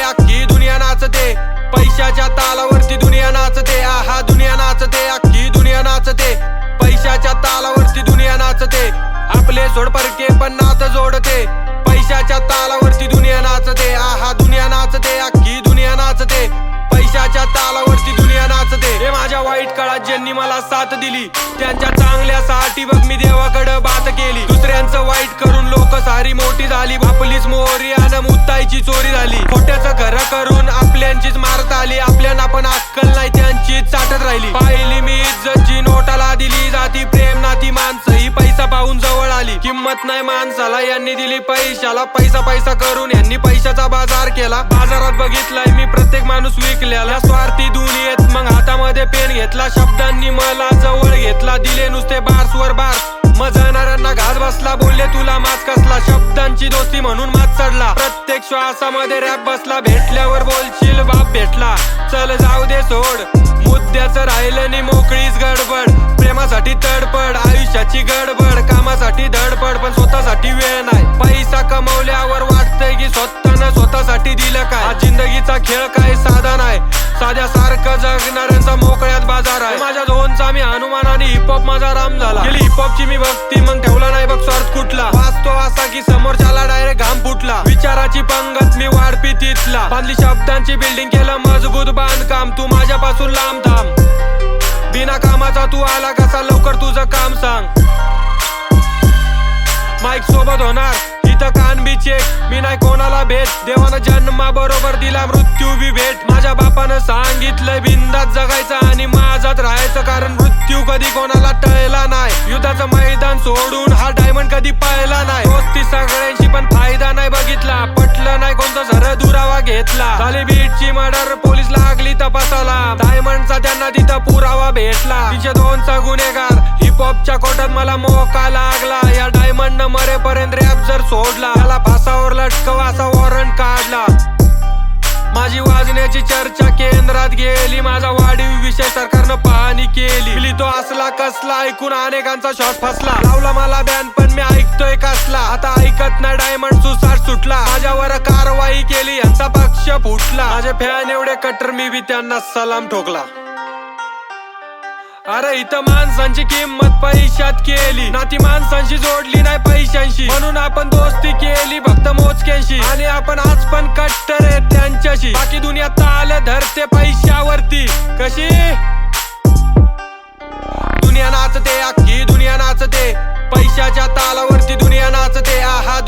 अख्खी दुनिया नाचते, पैशाच्या तालावरती दुनिया नाचते, आहा दुनिया नाचते, अख्खी दुनिया नाचते, पैशाच्या तालावरती दुनिया नाचते, आपले सोड परके पण नात जोडते, पैशाच्या तालावरती दुनिया नाचते, आहा दुनिया नाचते, अख्खी दुनिया नाचते, पैशाच्या तालावरती दुनिया नाचते। हे माझ्या वाईट काळात ज्यांनी मला साथ दिली, त्यांच्या चांगल्यासाठी बघ मी देवाकडे बात केली, दुसऱ्यांचं वाईट करून लोक सारी मोठी झाली, आपलीच मोहरी आणि मुत्ताईची चोरी झाली, खोट्याचं खरं करून आपल्यांचीच मारत आली, आपल्याला पण अक्कल नाही त्यांचीच चाटत राहिली, पाहिली मी इज्जतची नोटाला दिली जाती, प्रेम नाती माणसं ही पैसा पाहून जवळ आली, किंमत नाही माणसाला यांनी दिली पैशाला, पैसा पैसा करून यांनी पैशाचा बाजार केला, बाजारात बघितलाय मी प्रत्येक माणूस विकलेला, स्वार्थी दुनियेत मग हातामध्ये पेन घेतला, शब्दांनी मला जवळ घेतला, दिले नुसते बार्सवर बार्स, मग जाणाऱ्यांना घास बसला, बोलले तुला मास कसला, शब्दांची दोस्ती म्हणून मात चढला, प्रत्येक श्वासामध्ये रॅप बसला, भेटल्यावर बोलशील बाप भेटला, चल जाऊ दे सोड, मुद्द्याचं राहिलं नि मोकळीच गडबड, प्रेमासाठी तडपड, आयुष्याची गडबड, कामासाठी धडपड, पण स्वतःसाठी वेळ नाही, पैसा कमवल्यावर वाटतंय की स्वतःसाठी दिलं काय, हा जिंदगीचा खेळ काय साधा नाही, साध्यासारखं जगणाऱ्यांचा मोकळ्यात बाजार आहे, माझ्या झोनचा मी हनुमान आणि हिपहॉप माझा राम झाला, केली हिपहॉपची मी भक्ती मग ठेवला नाही बघ स्वार्थ कुठला, वाचतो असा की समोरच्याला डायरेक्ट घाम फुटला, विचाराची पंगत मी वाढपी तिथला, बांधली शब्दांची बिल्डिंग केलं मजबूत बांधकाम, तू माझ्यापासून लांब थांब, बिना कामाचा तू आला कसा लवकर तुझं काम सांग, माईक सोबत होणार इथं कान बी चेक, मी नाही कोणाला भेट, देवानं जन्मा बरोबर दिला मृत्यू बी भेट, माझ्या बापानं सांगितलंय बिंदात जगायचं आणि माझात राहायचं, कारण मृत्यू कधी कोणाला टळला नाही, युद्धाचं मैदान सोडून हा डायमंड कधी पाहिला नाही, दोस्ती सगळ्यांशी पण फायदा नाही बघितला, पटलं नाही कोणतं सरळ दुरावा घेतला, झाली बीटची मर्डर पोलीस लागली तपासाला, डायमंडचा त्यांना तिथं पुरावा भेटला, 302चा गुन्हेगार हिपहॉपच्या कोर्टात मला मोका लागला, या डायमंडनं मरेपर्यंत रॅप जर सोडला, त्याला फासावर लटकवा असा वॉरंट काढला, माझी वाजण्याची चर्चा केंद्रात गेली, माझा वाढीव विषय सरकारनं पाहणी केली, तो असला कसला ऐकून अनेकांचा श्वास फसला, लावला मला बॅन पण मी ऐकतोय कसला, आता ऐकत नाही डायमंड सुसाट सुटला, माझ्यावर कारवाई केली यांचा पक्ष फुटला, माझे फॅन एवढे कट्टर मी बी त्यांना सलाम ठोकला, अरे इथं माणसांची किंमत पैशात केली, नाती माणसांशी जोडली नाही पैशांशी, म्हणून आपण दोस्ती केली फक्त मोजक्यांशी, आणि आपण आज पण कट्टर आहे त्यांच्याशी, बाकी दुनिया ताल धरते पैशावरती, कशी दुनिया नाचते, अख्खी दुनिया नाचते, पैशाच्या तालावरती दुनिया नाचते, आहा